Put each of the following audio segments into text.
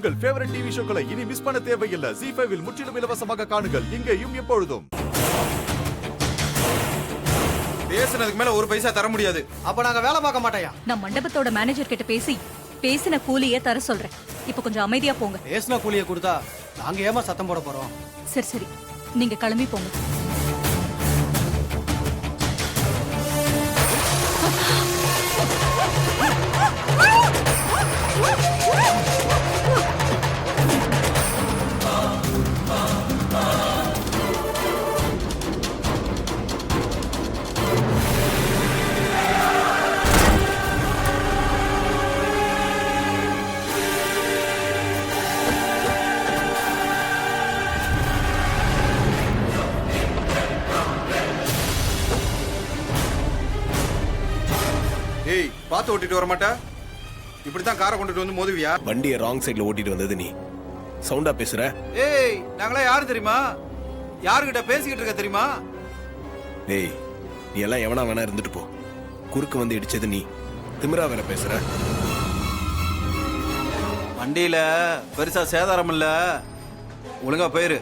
உங்கள் favourite TV ஷோக்களை இனி miss பண்ண தேவையில்லை. ZEE5 இல் முற்றிலும் இலவசமாக காணுங்கள். இங்கேயும் எப்பொழுதும். பேசுனதுக்கு மேல ஒரு பைசா தர முடியாது. அப்ப நாங்க வேலை பார்க்க மாட்டோம். நான் மண்டபத்தோட மேனேஜர் கிட்ட பேசின கூலியை தர சொல்றேன். இப்ப கொஞ்சம் அமைதியா போங்க. பேசின கூலியை கொடுத்தா நாங்க ஏமா சத்தம் போட போறோம்? சரி நீங்க கிளம்பி போங்க. ஏய், பாத்து ஓட்டிட்டு வர மாட்டா? இப்படித்தான் காரை கொண்டுட்டு வந்து மோதுவியா? வண்டியை ராங் சைடுல ஓட்டிட்டு வந்தது நீ. சவுண்டா பேசுற? ஏய், நாங்களா யாரு தெரியுமா? யாருகிட்ட பேசிக்கிட்டு இருக்க தெரியுமா? டேய், நீ எல்லாம் எவனா வேணா இருந்துட்டு போ. குறுக்கு வந்து இடிச்சது நீ. திமிரா வேற பேசுற? வண்டியில பெருசா சேதாரம் இல்ல, ஒழுங்கா போயிரு.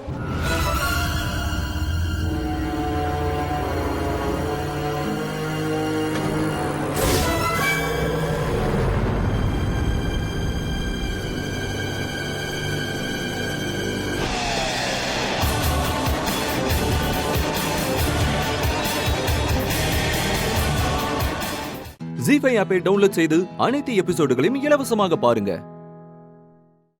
ZEE5 ஆப்பை டவுன்லோட் செய்து அனைத்து எபிசோடுகளையும் இலவசமாக பாருங்க.